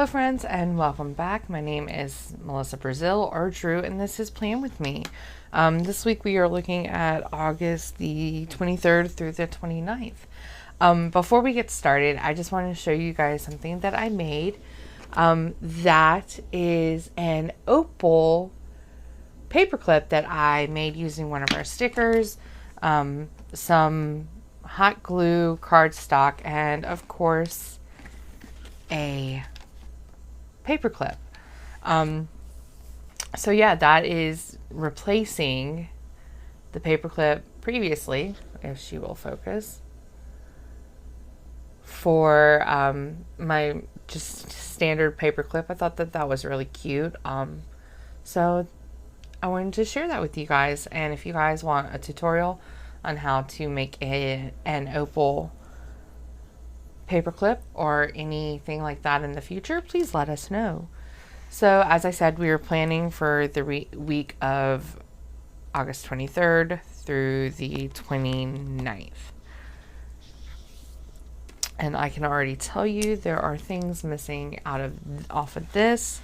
Hello friends and welcome back. My name is Melissa Brazil or Drew and this is Plan With Me. This week we are looking at August the 23rd through the 29th. Before we get started, I just want to show you guys something that I made. That is an opal paperclip that I made using one of our stickers, some hot glue, cardstock, and of course a paperclip. So yeah, that is replacing the paperclip previously, if she will focus, for my just standard paperclip. I thought that that was really cute. So I wanted to share that with you guys. And if you guys want a tutorial on how to make an opal paperclip or anything like that in the future, please let us know. So as I said, we were planning for the week of August 23rd through the 29th. And I can already tell you there are things missing off of this.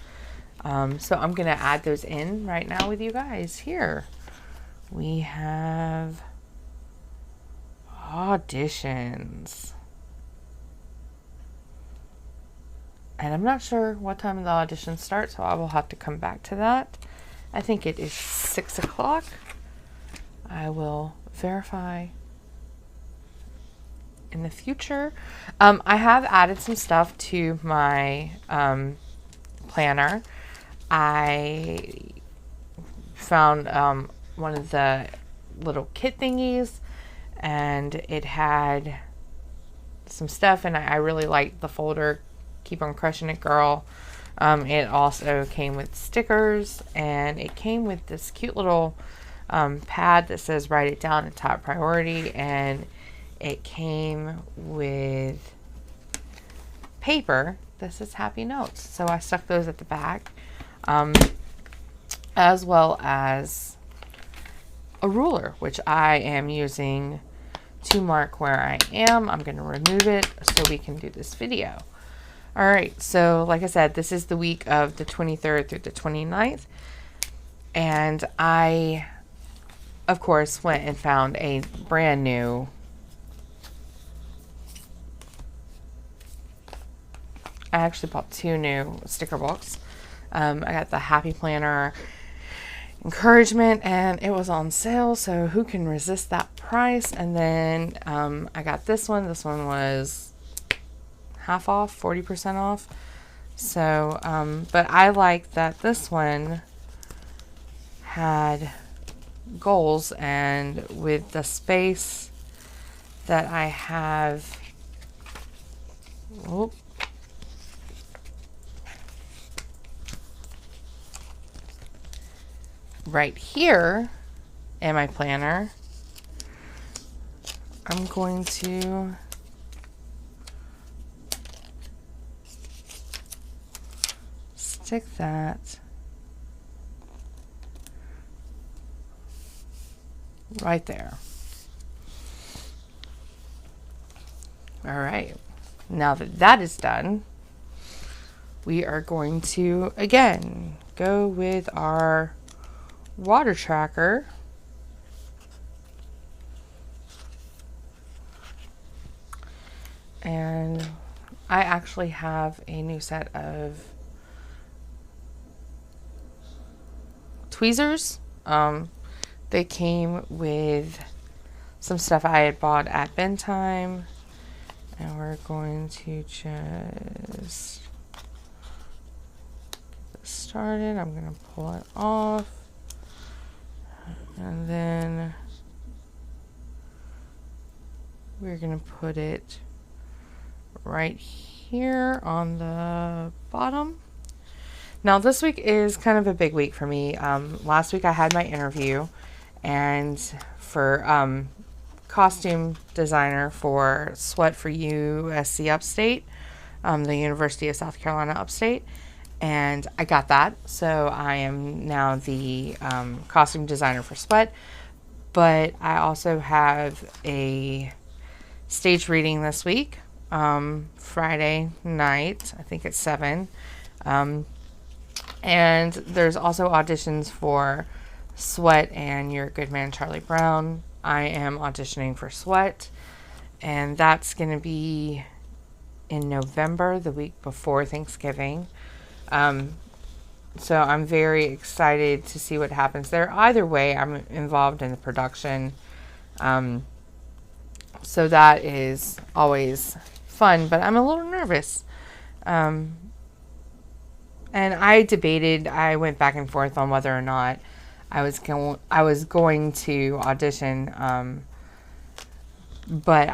So I'm going to add those in right now with you guys. Here we have auditions. And I'm not sure what time the audition starts, so I will have to come back to that. I think it is 6 o'clock. I will verify in the future. I have added some stuff to my planner. I found one of the little kit thingies, and it had some stuff, and I really liked the folder. Keep on crushing it, girl. It also came with stickers, and it came with this cute little pad that says write it down at top priority, and it came with paper that says happy notes. So I stuck those at the back, as well as a ruler, which I am using to mark where I am. I'm going to remove it so we can do this video. All right, so like I said, this is the week of the 23rd through the 29th. And I, of course, went and found a brand new I actually bought 2 new sticker books. I got the Happy Planner Encouragement, and it was on sale, so who can resist that price? And then I got this one. This one was half off, 40% off. So, but I like that this one had goals, and with the space that I have, right here in my planner, I'm going to stick that right there. All right, now that that is done, we are going to again go with our water tracker, and I actually have a new set of tweezers. They came with some stuff I had bought at Ben Time, and we're going to just get this started. I'm going to pull it off, and then we're going to put it right here on the bottom. Now this week is kind of a big week for me. Last week I had my interview, and for costume designer for Sweat for USC Upstate, the University of South Carolina Upstate, and I got that. So I am now the costume designer for Sweat, but I also have a stage reading this week Friday night. I think it's 7. And there's also auditions for Sweat and You're a Good Man, Charlie Brown. I am auditioning for Sweat, and that's going to be in November, the week before Thanksgiving. So I'm very excited to see what happens there. Either way, I'm involved in the production. So that is always fun, but I'm a little nervous. And I went back and forth on whether or not I was going to audition. But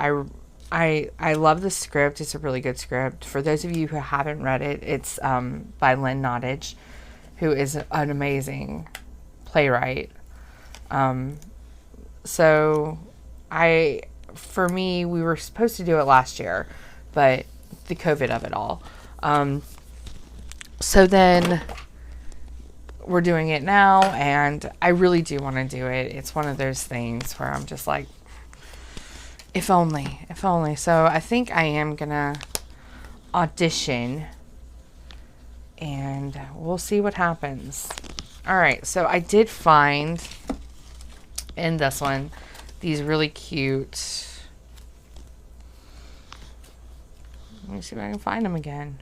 I love the script. It's a really good script. For those of you who haven't read it, it's by Lynn Nottage, who is an amazing playwright. So for me, we were supposed to do it last year, but the COVID of it all. So then we're doing it now, and I really do want to do it. It's one of those things where I'm just like, if only. So I think I am gonna audition, and we'll see what happens. All right, so I did find in this one these really cute. Let me see if I can find them again.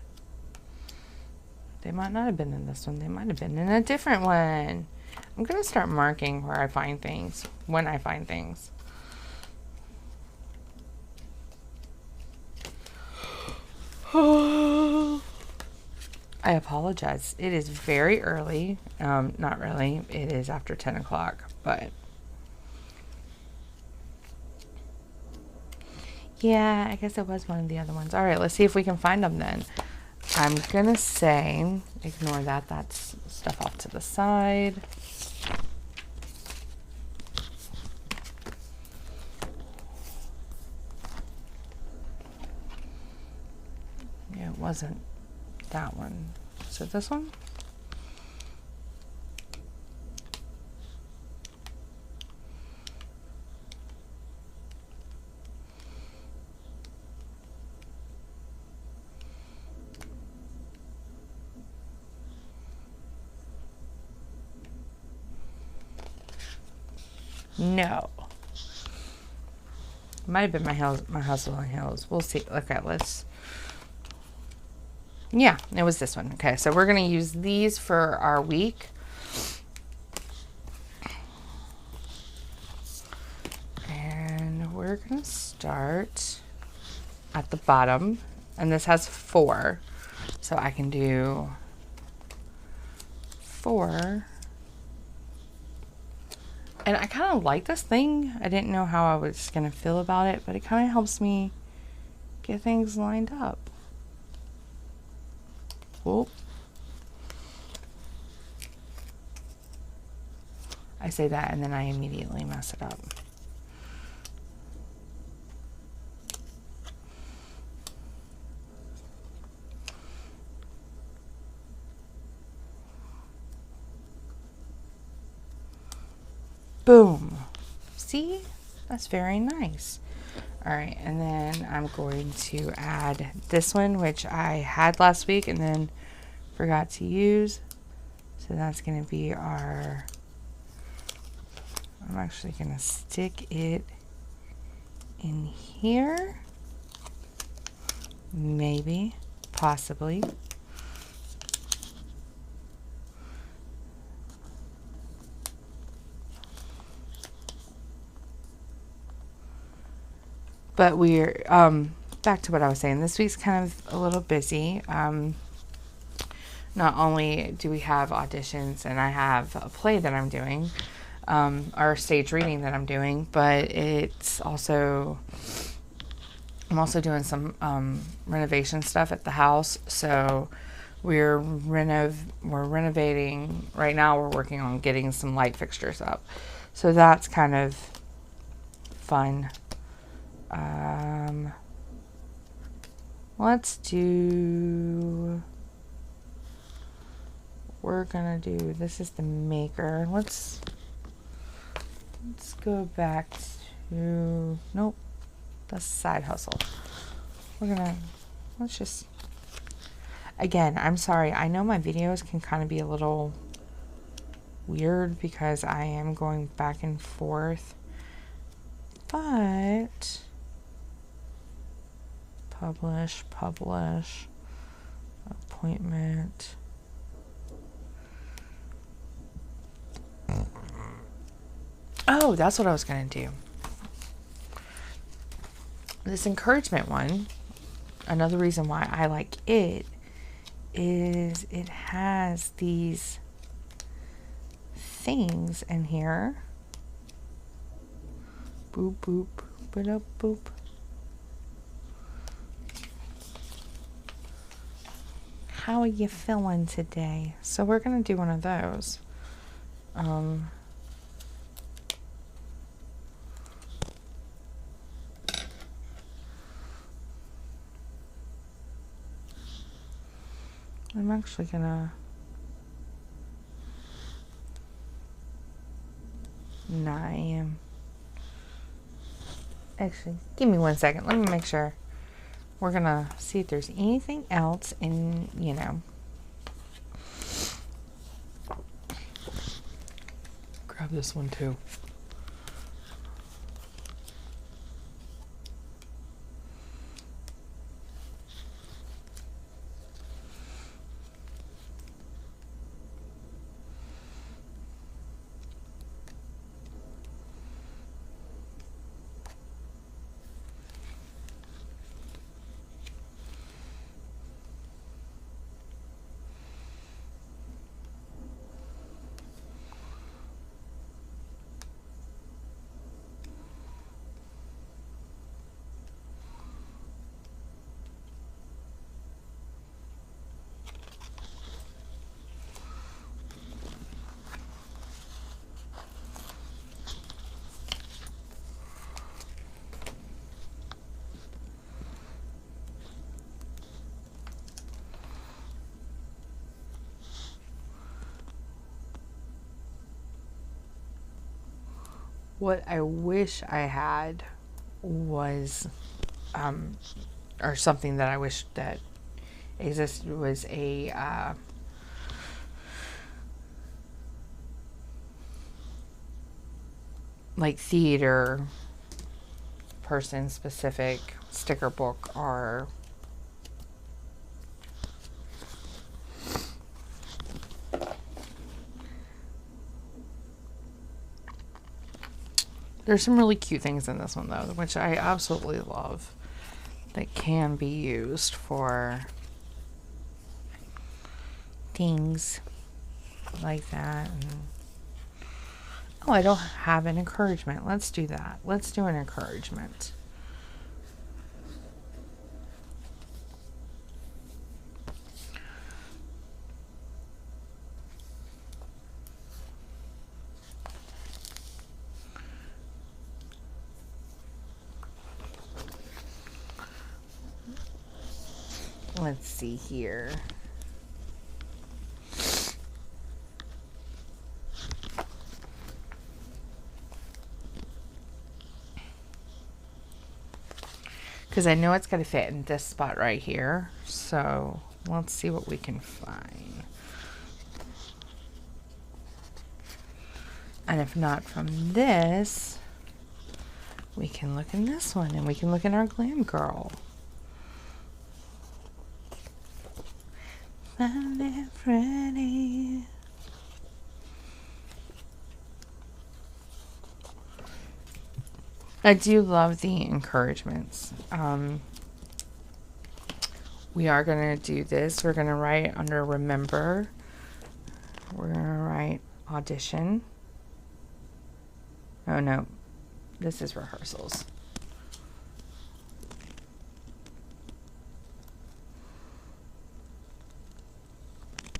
They might not have been in this one. They might have been in a different one. I'm going to start marking where I find things, when I find things. I apologize. It is very early. Not really. It is after 10 o'clock, but yeah, I guess it was one of the other ones. All right, let's see if we can find them then. I'm going to say, ignore that. That's stuff off to the side. Yeah, it wasn't that one. Is it this one? No. Might have been my Hustle on Hills. We'll see. Okay, let's. Yeah, it was this one. Okay, so we're going to use these for our week. And we're going to start at the bottom. And this has 4. So I can do 4. And I kind of like this thing. I didn't know how I was going to feel about it, but it kind of helps me get things lined up. Whoop. I say that and then I immediately mess it up. Boom. See? That's very nice. All right, and then I'm going to add this one, which I had last week and then forgot to use. So that's going to be our, I'm actually going to stick it in here. Maybe, possibly. But we're, back to what I was saying, this week's kind of a little busy. Not only do we have auditions and I have a play that I'm doing, or stage reading that I'm doing, but it's also, I'm also doing some renovation stuff at the house. So we're renovating. Right now we're working on getting some light fixtures up. So that's kind of fun. Let's do, we're gonna do, this is the maker. Let's go back to, nope, that's side hustle. let's just, again, I'm sorry. I know my videos can kind of be a little weird because I am going back and forth, but publish, appointment. Oh, that's what I was going to do. This encouragement one, another reason why I like it is it has these things in here. Boop, boop, boop, boop. How are you feeling today? So we're going to do one of those. I'm actually gonna, no, I am, actually, give me 1 second, let me make sure. We're gonna see if there's anything else in, you know. Grab this one too. What I wish I had was, or something that I wish that existed was a, like theater person specific sticker book or there's some really cute things in this one though, which I absolutely love, that can be used for things like that. And, oh, I don't have an encouragement. Let's do that. Let's do an encouragement. Let's see here. Because I know it's going to fit in this spot right here. So let's see what we can find. And if not from this, we can look in this one, and we can look in our Glam Girl. Find it pretty. I do love the encouragements. We are going to do this. We're going to write under remember. We're going to write audition. Oh no, this is rehearsals.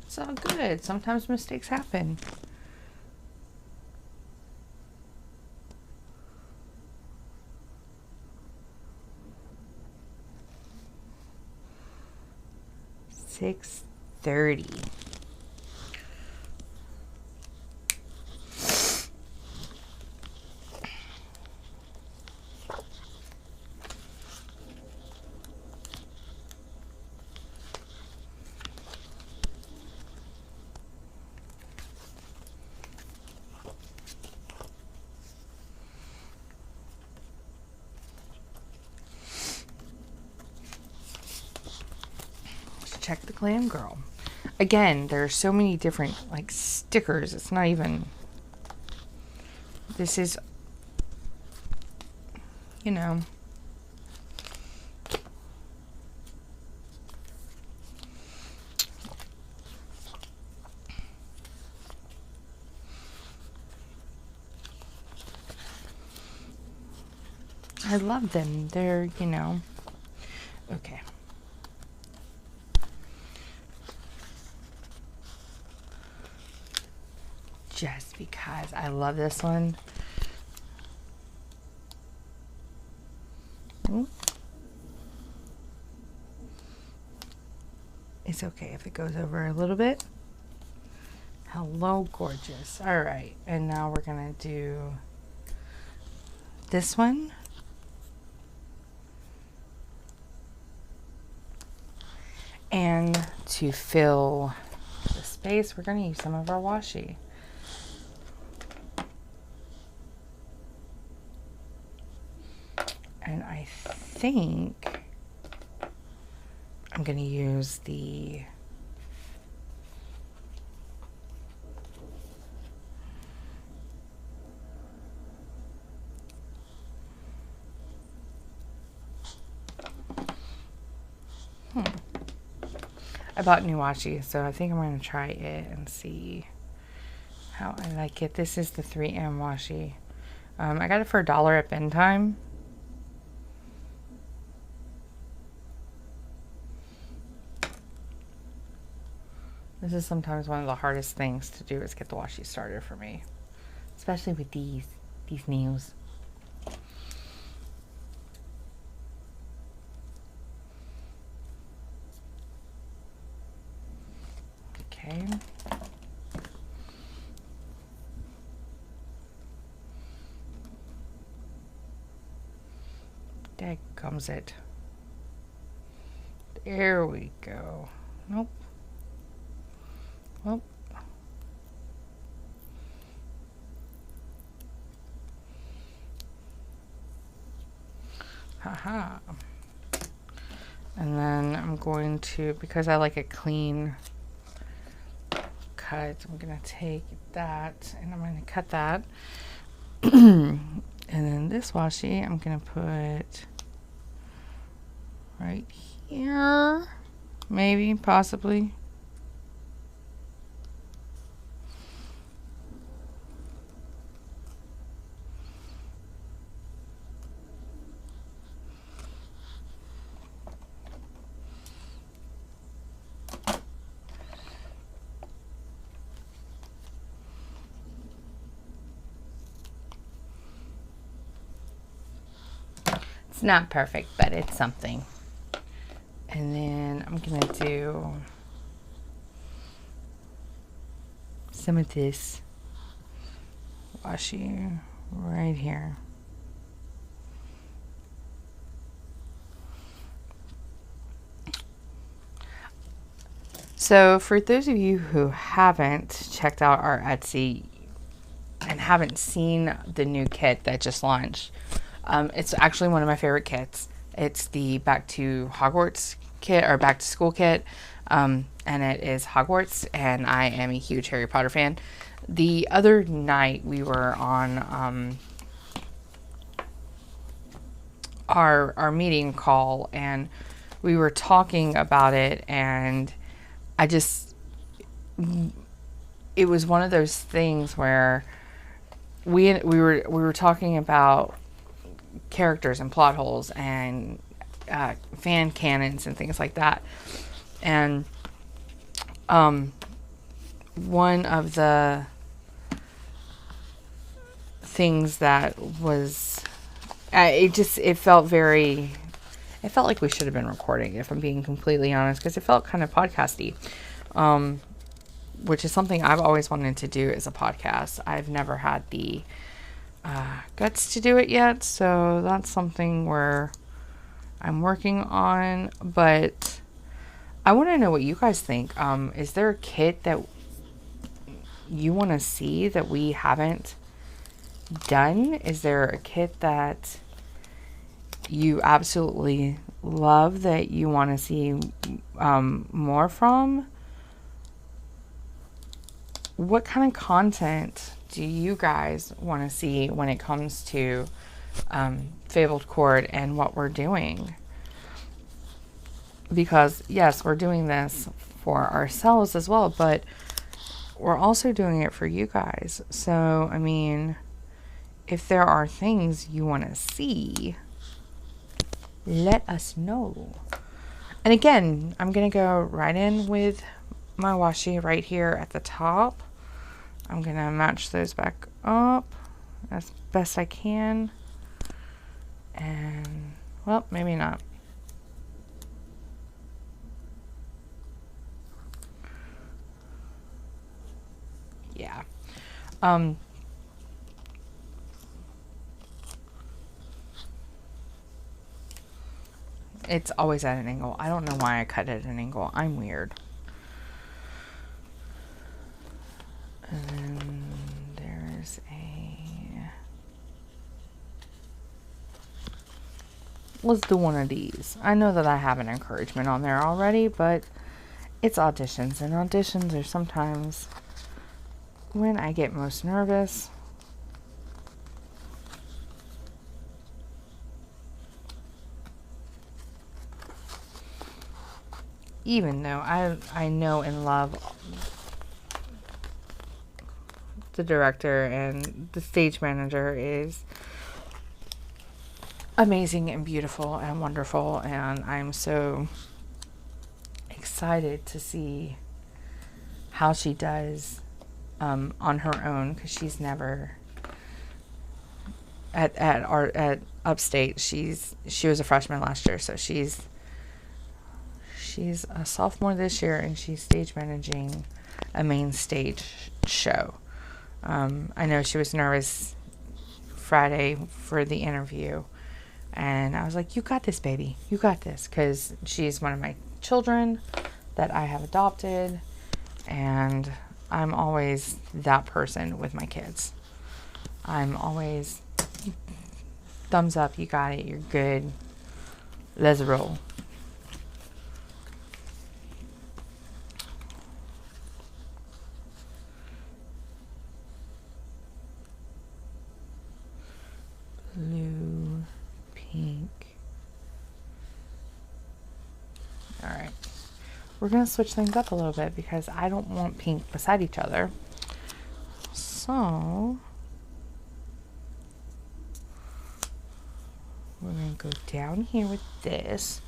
It's all good. Sometimes mistakes happen. $6:30. check the glam girl. Again, there are so many different like stickers. It's not even, this is, you know, I love them. They're, you know, okay. Just because I love this one. Ooh. It's okay if it goes over a little bit. Hello, gorgeous. All right, and now we're gonna do this one. And to fill the space, we're going to use some of our washi. And I think I'm going to use the I bought new washi, so I think I'm going to try it and see how I like it. This is the 3M washi. I got it for $1 at Bin Time. This is sometimes one of the hardest things to do is get the washi started for me, especially with these nails. Okay. Dadgums it. There we go. Nope. Well. Haha. And then I'm going to, because I like a clean cut, I'm going to take that and I'm going to cut that. And then this washi, I'm going to put right here. Maybe, possibly. It's not perfect, but it's something. And then I'm gonna do some of this washi right here. So for those of you who haven't checked out our Etsy and haven't seen the new kit that just launched, it's actually one of my favorite kits. It's the Back to Hogwarts kit, or Back to School kit, and it is Hogwarts, and I am a huge Harry Potter fan. The other night we were on our meeting call, and we were talking about it, and it was one of those things where we were talking about characters and plot holes and fan canons and things like that. And one of the things that was it felt like we should have been recording, if I'm being completely honest, because it felt kind of podcasty, which is something I've always wanted to do as a podcast. I've never had the guts to do it yet, so that's something where I'm working on. But I want to know what you guys think. Is there a kit that you want to see that we haven't done? Is there a kit that you absolutely love that you want to see more from. What kind of content do you guys want to see when it comes to Fabled Chord and what we're doing? Because yes, we're doing this for ourselves as well, but we're also doing it for you guys. So, I mean, if there are things you want to see, let us know. And again, I'm going to go right in with my washi right here at the top. I'm going to match those back up as best I can. And, well, maybe not. Yeah. It's always at an angle. I don't know why I cut it at an angle. I'm weird. And then there's let's do one of these. I know that I have an encouragement on there already, but it's auditions, and auditions are sometimes when I get most nervous. Even though I know and love the director and the stage manager is amazing and beautiful and wonderful, and I'm so excited to see how she does on her own, because she's never at Upstate. She was a freshman last year, so she's a sophomore this year, and she's stage managing a main stage show. I know she was nervous Friday for the interview, and I was like, you got this, baby. You got this, because she's one of my children that I have adopted, and I'm always that person with my kids. I'm always thumbs up, you got it, you're good, let's roll. Blue, pink. All right. We're going to switch things up a little bit because I don't want pink beside each other. So we're going to go down here with this.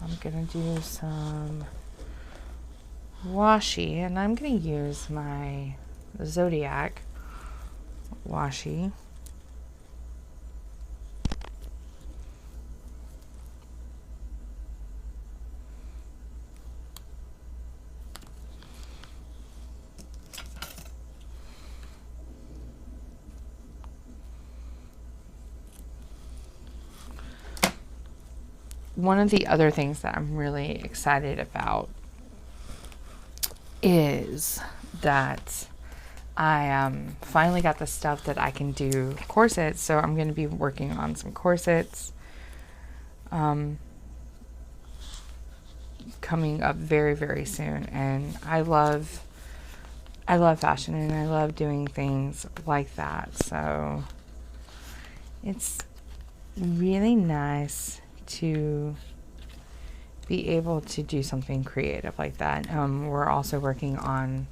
I'm going to do some washi, and I'm going to use my Zodiac washi. One of the other things that I'm really excited about is that I finally got the stuff that I can do corsets, so I'm going to be working on some corsets coming up very, very soon. And I love fashion, and I love doing things like that, so it's really nice to be able to do something creative like that. We're also working on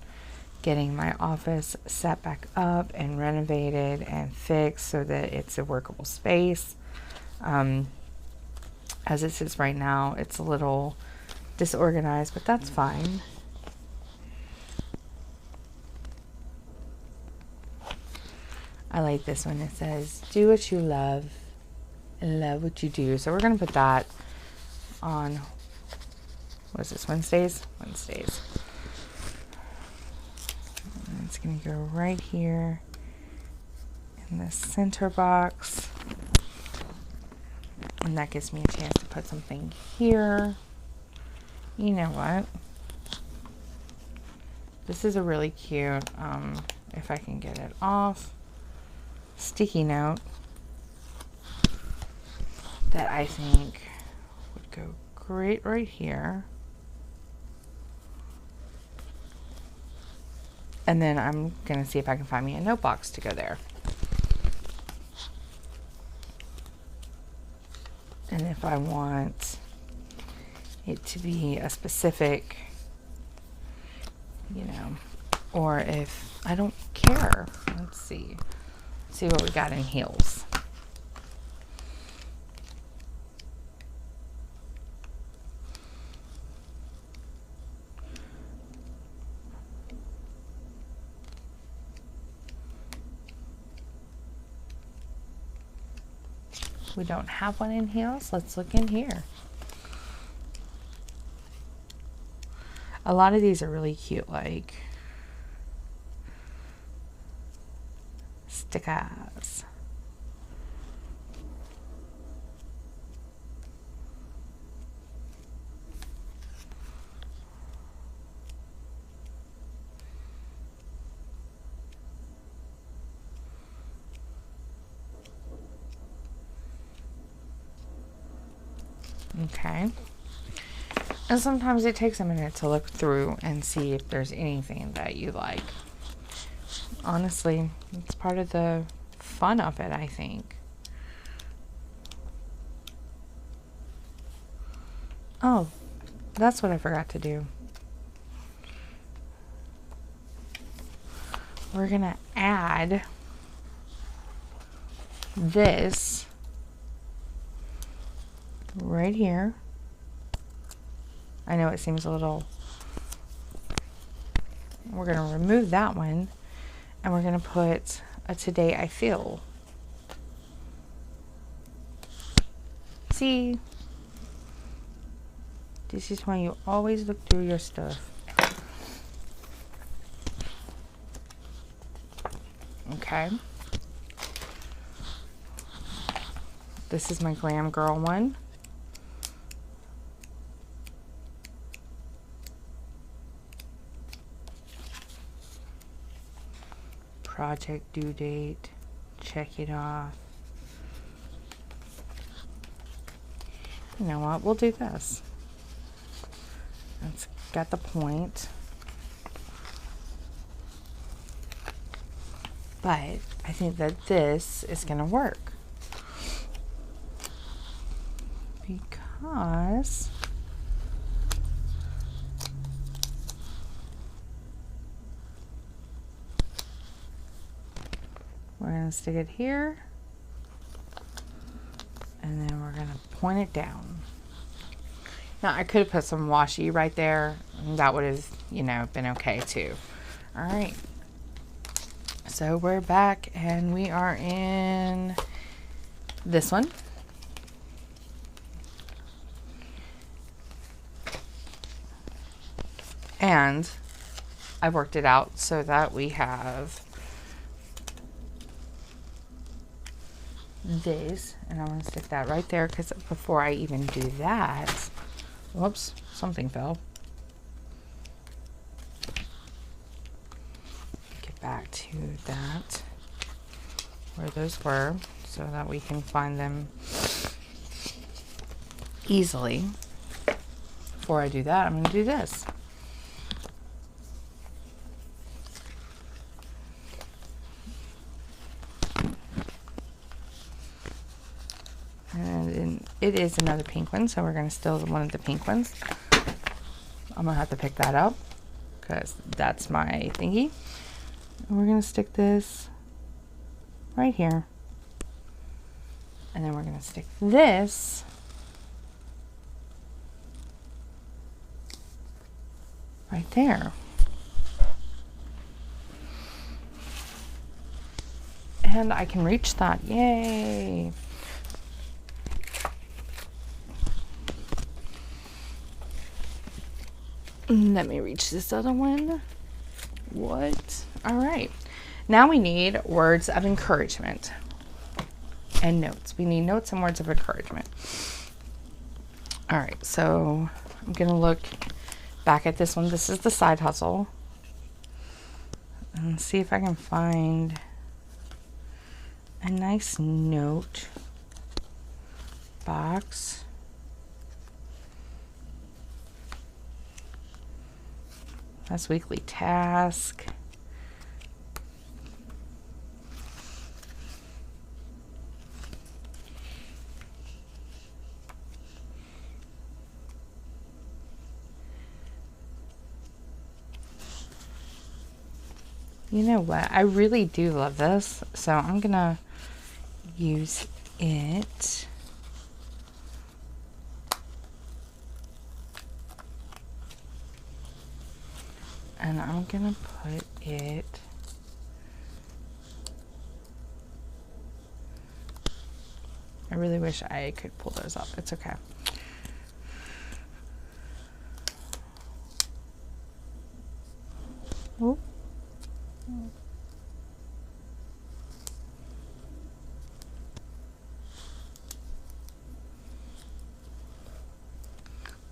getting my office set back up and renovated and fixed so that it's a workable space. As it sits right now, it's a little disorganized, but that's fine. I like this one. It says, do what you love and love what you do. So we're going to put that on, what is this, Wednesdays? Wednesdays. And it's going to go right here in the center box. And that gives me a chance to put something here. You know what? This is a really cute, if I can get it off, sticky note. that I think would go great right here. And then I'm going to see if I can find me a note box to go there. And if I want it to be a specific, you know, or if I don't care. Let's see. Let's see what we got in heels. We don't have one in heels. Let's look in here. A lot of these are really cute, like stickers. Okay. And sometimes it takes a minute to look through and see if there's anything that you like. Honestly, it's part of the fun of it, I think. Oh, that's what I forgot to do. We're gonna add this right here. I know it seems a little, we're going to remove that one and we're going to put a Today I Feel. See, this is why you always look through your stuff. Okay. This is my Glam Girl one. Project due date, check it off. You know what, we'll do this. It's got the point. But I think that this is gonna work. Because we're going to stick it here, and then we're going to point it down. Now, I could have put some washi right there, and that would have, you know, been okay too. All right. So we're back, and we are in this one. And I've worked it out so that we have this, and I'm going to stick that right there, because before I even do that, whoops, something fell. Get back to that, where those were, so that we can find them easily. Before I do that, I'm going to do this. And it is another pink one, so we're going to steal one of the pink ones. I'm going to have to pick that up because that's my thingy. And we're going to stick this right here. And then we're going to stick this right there. And I can reach that. Yay! Let me reach this other one. What? All right. Now we need words of encouragement and notes. We need notes and words of encouragement. All right. So I'm going to look back at this one. This is the side hustle. And see if I can find a nice note box. That's weekly task. You know what? I really do love this, so I'm gonna use it. And I'm gonna put it I really wish I could pull those up. It's okay. Oh.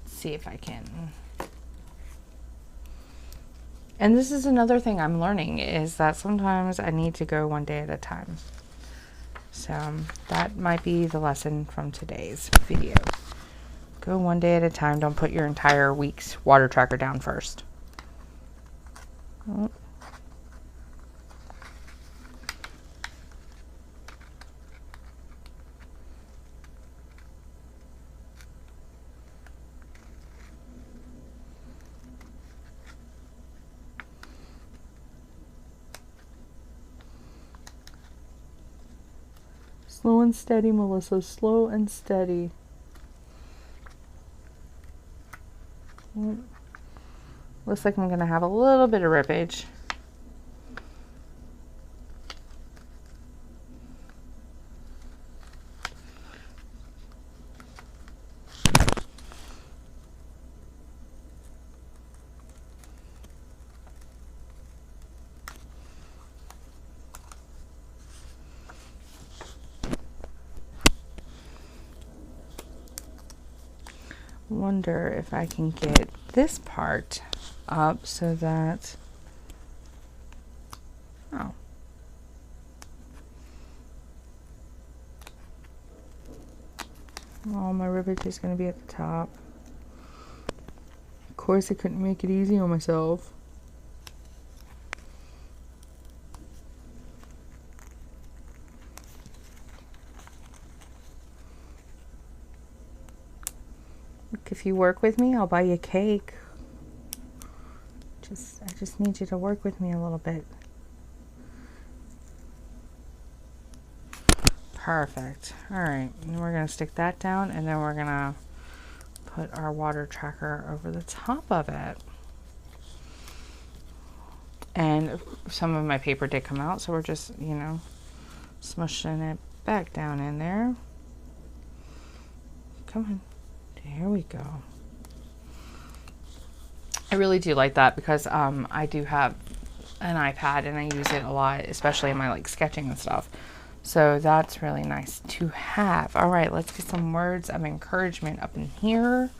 See if I can. And this is another thing I'm learning, is that sometimes I need to go one day at a time. So that might be the lesson from today's video. Go one day at a time. Don't put your entire week's water tracker down first. Oh. Slow and steady, Melissa. Slow and steady. Looks like I'm going to have a little bit of rippage. Wonder if I can get this part up so that, oh, my ribbage is going to be at the top. Of course I couldn't make it easy on myself. Look, if you work with me, I'll buy you a cake. I just need you to work with me a little bit. Perfect. All right, and we're gonna stick that down, and then we're gonna put our water tracker over the top of it. And some of my paper did come out, so we're just, you know, smushing it back down in there. Come on. There we go. I really do like that because I do have an iPad and I use it a lot, especially in my like sketching and stuff. So that's really nice to have. All right, let's get some words of encouragement up in here.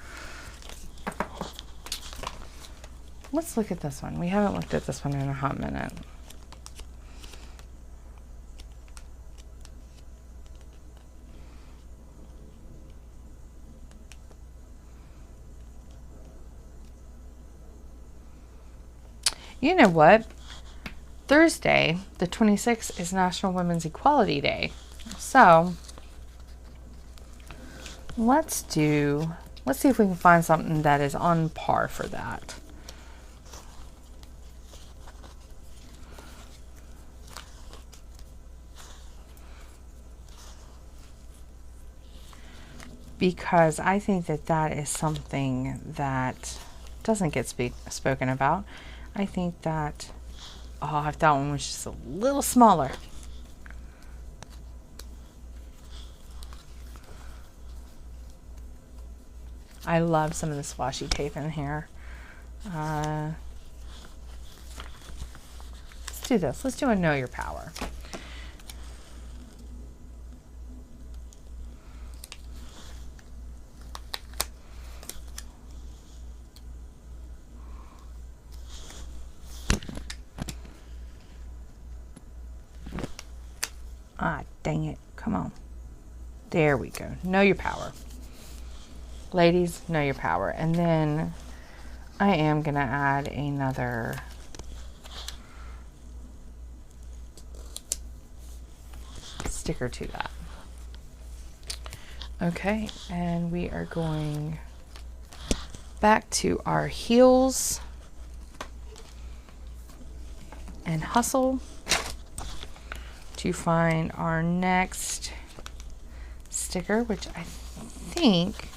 Let's look at this one. We haven't looked at this one in a hot minute. You know what? Thursday, the 26th, is National Women's Equality Day. So let's see if we can find something that is on par for that. Because I think that that is something that doesn't get spoken about. I think that, oh, if that one was just a little smaller. I love some of this washi tape in here. Let's do this. Let's do a Know Your Power. Ah, dang it. Come on. There we go. Know your power. Ladies, know your power. And then I am going to add another sticker to that. Okay, and we are going back to our heels and hustle to find our next sticker, which I think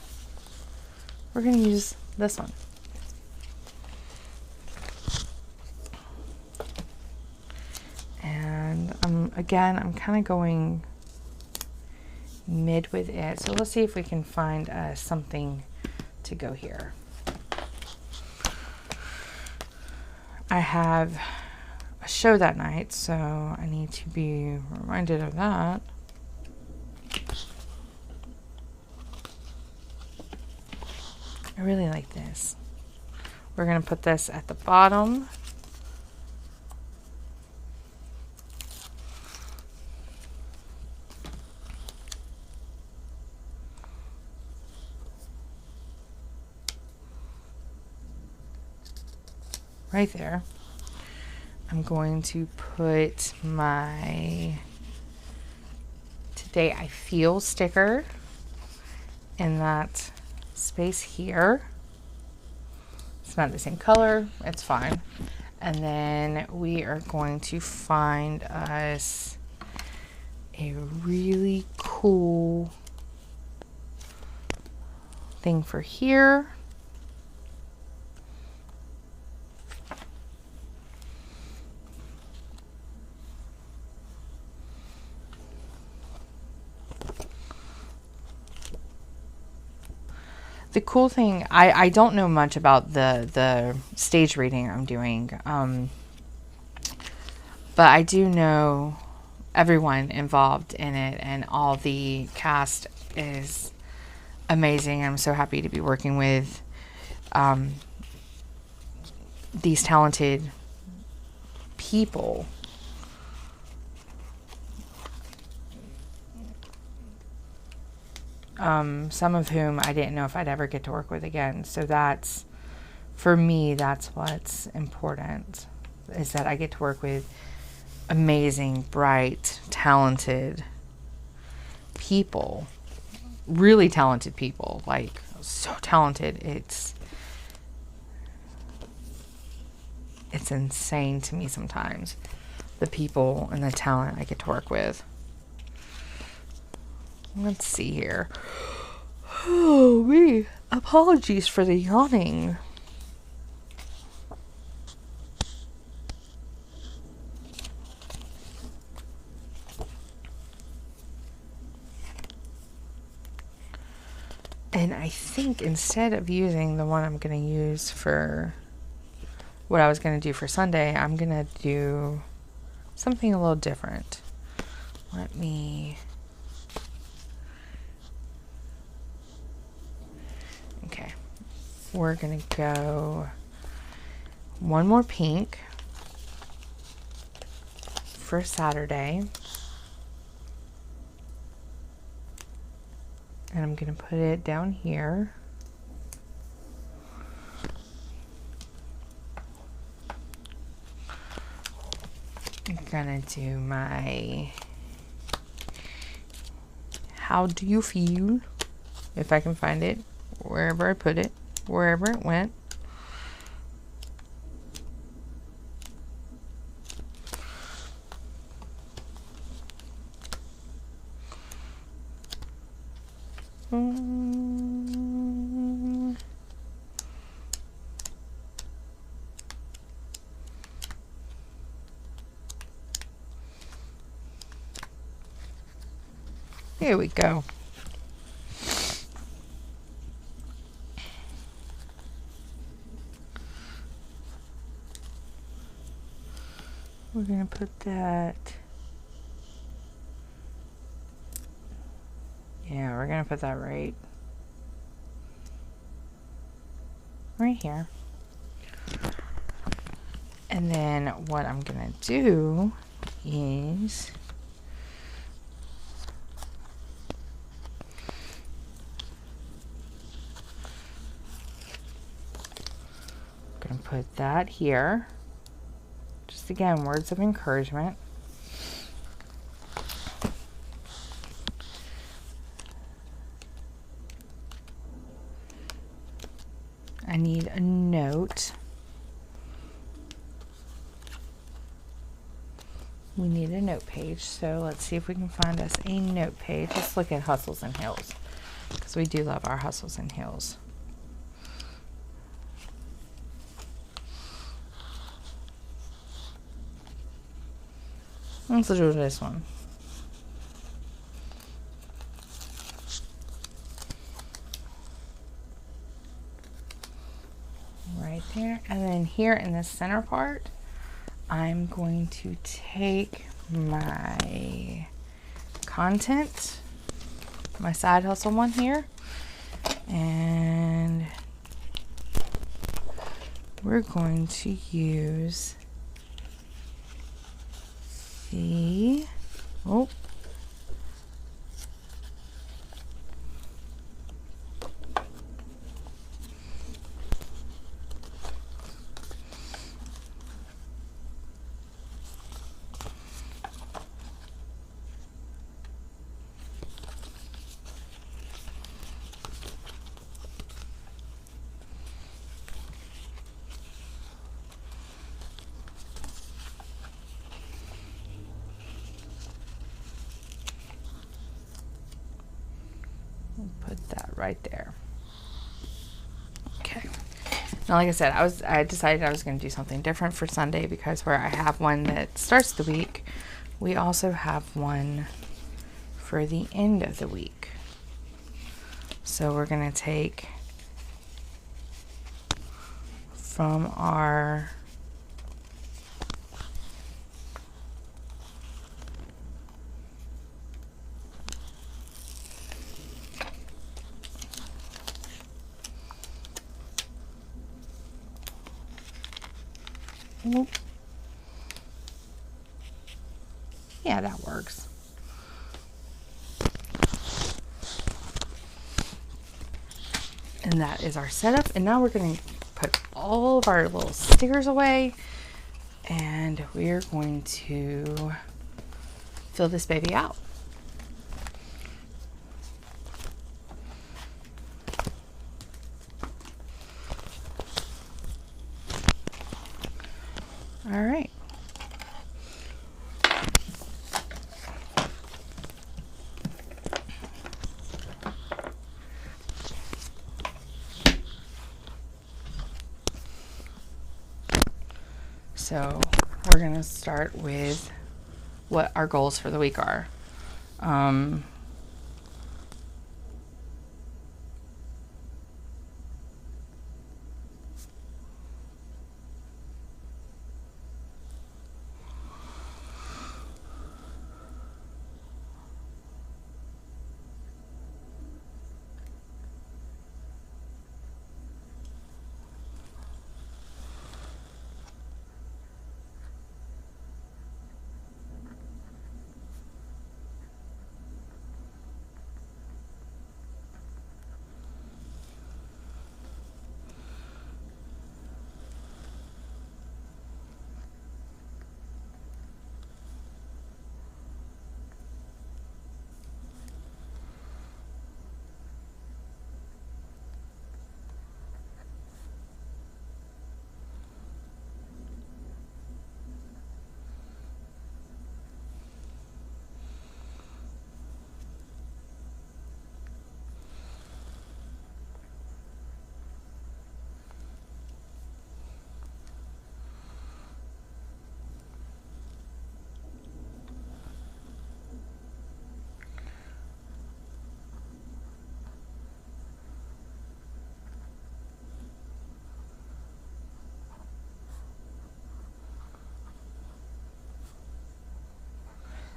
we're going to use this one. And again, I'm kind of going mid with it. So let's see if we can find something to go here. I have a show that night, so I need to be reminded of that. I really like this. We're going to put this at the bottom. Right there. I'm going to put my Today I Feel sticker in that space here. It's not the same color, it's fine. And then we are going to find us a really cool thing for here. The cool thing, I don't know much about the stage reading I'm doing, but I do know everyone involved in it, and all the cast is amazing. I'm so happy to be working with these talented people. Some of whom I didn't know if I'd ever get to work with again. So that's, for me, that's what's important, is that I get to work with amazing, bright, talented people. Really talented people. Like, so talented. It's insane to me sometimes, the people and the talent I get to work with. Let's see here. Oh, me. Apologies for the yawning. And I think instead of using the one I'm going to use for what I was going to do for Sunday, I'm going to do something a little different. Let me... Okay, we're gonna go one more pink for Saturday, and I'm gonna put it down here. I'm gonna do my How Do You Feel, if I can find it. Wherever I put it, wherever it went. Here we go. We're going to put that, yeah, we're going to put that right here. And then what I'm going to do is put that here. Just again, words of encouragement. I need a note. We need a note page, so let's see if we can find us a note page. Let's look at Hustles and Hills, because we do love our Hustles and Hills. Let's do this one. Right there, and then here in the center part, I'm going to take my content, my side hustle one here, and we're going to use the, oh, put that right there. Okay. Now, like I said, I decided I was going to do something different for Sunday, because where I have one that starts the week, we also have one for the end of the week. So we're going to take from our yeah, that works. And that is our setup. And now we're going to put all of our little stickers away, and we're going to fill this baby out. All right. So we're going to start with what our goals for the week are.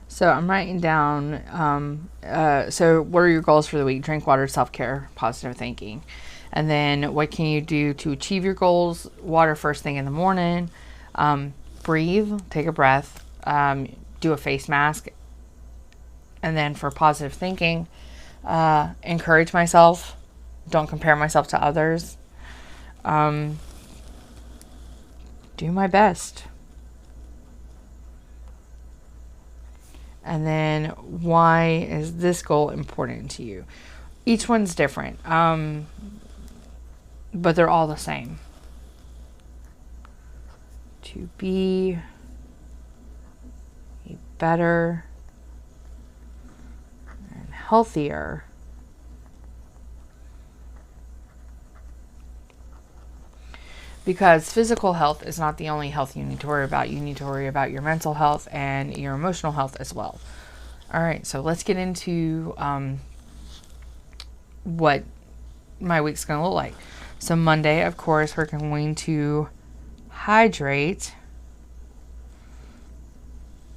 So I'm writing down, so what are your goals for the week? Drink water, self-care, positive thinking. And then what can you do to achieve your goals? Water first thing in the morning. Breathe, take a breath, do a face mask. And then for positive thinking, encourage myself. Don't compare myself to others. do my best. And then why is this goal important to you? Each one's different, but they're all the same. To be a better and healthier because physical health is not the only health you need to worry about. You need to worry about your mental health and your emotional health as well. All right, so let's get into what my week's going to look like. So Monday, of course, we're going to hydrate.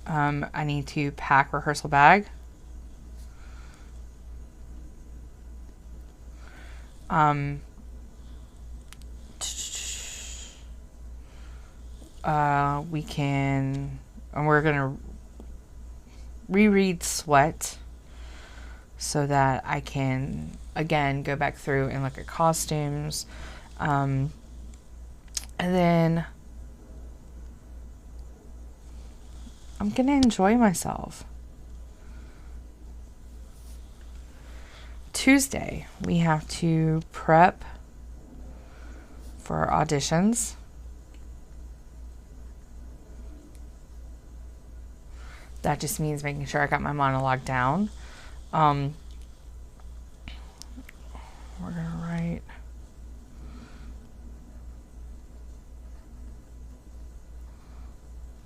I need to pack rehearsal bag. We're going to reread Sweat so that I can, again, go back through and look at costumes. And then I'm going to enjoy myself. Tuesday, we have to prep for auditions. That just means making sure I got my monologue down. We're going to write.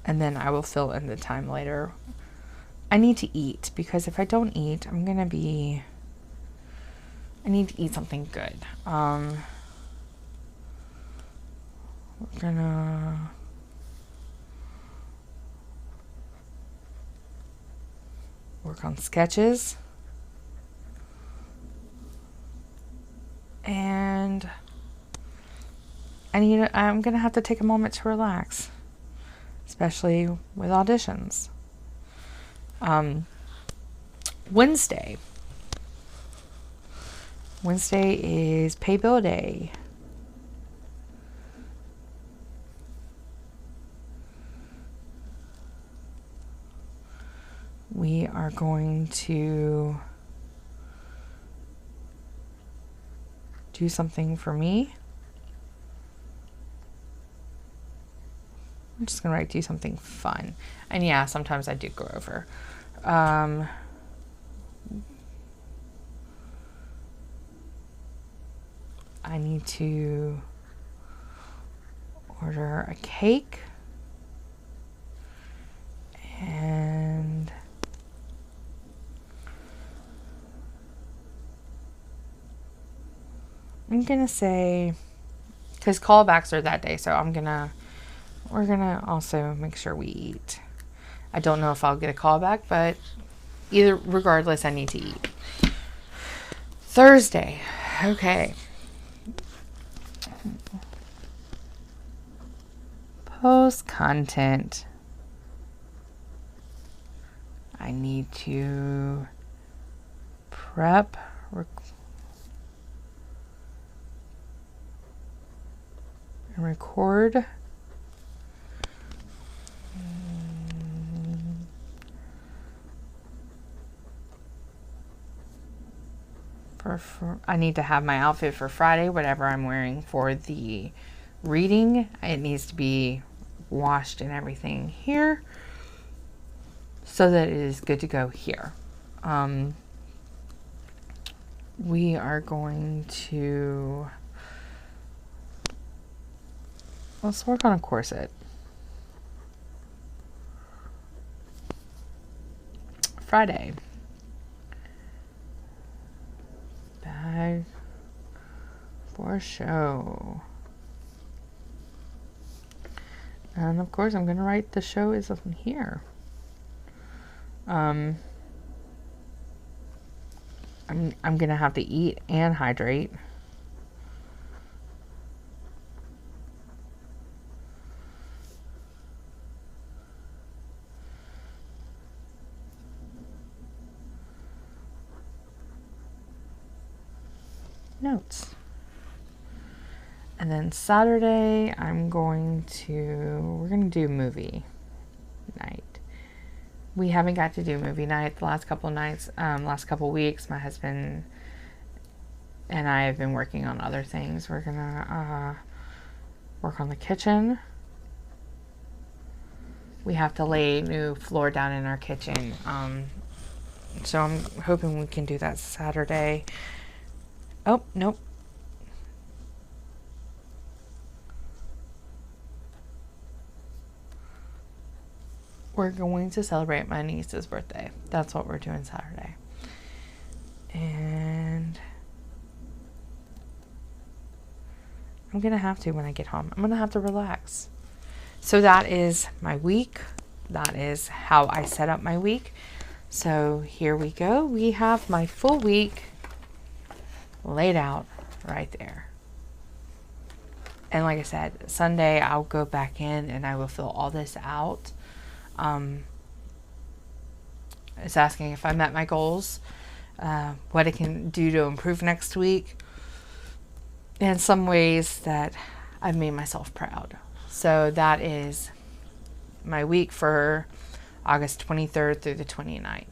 And then I will fill in the time later. I need to eat because if I don't eat, I need to eat something good. We're going to work on sketches. And I'm going to have to take a moment to relax, especially with auditions. Wednesday is pay bill day. We are going to do something for me. I'm just going to write do something fun. And yeah, sometimes I do go over. I need to order a cake. And I'm going to say, because callbacks are that day, so we're going to also make sure we eat. I don't know if I'll get a callback, but regardless, I need to eat. Thursday. Okay. Post content. I need to prep, and record. I need to have my outfit for Friday, whatever I'm wearing for the reading. It needs to be washed and everything here so that it is good to go here. We are going to, let's work on a corset. Friday. Bag for show. And of course I'm going to write the show is in here. I'm going to have to eat and hydrate. Notes. And then Saturday, we're going to do movie night. We haven't got to do movie night the last couple of nights, last couple of weeks. My husband and I have been working on other things. We're gonna work on the kitchen. We have to lay new floor down in our kitchen. So I'm hoping we can do that Saturday. Oh, nope. We're going to celebrate my niece's birthday. That's what we're doing Saturday. And I'm going to have to when I get home. I'm going to have to relax. So that is my week. That is how I set up my week. So here we go. We have my full week laid out right there. And like I said, Sunday I'll go back in and I will fill all this out. It's asking if I met my goals, what I can do to improve next week, and some ways that I've made myself proud. So that is my week for August 23rd through the 29th.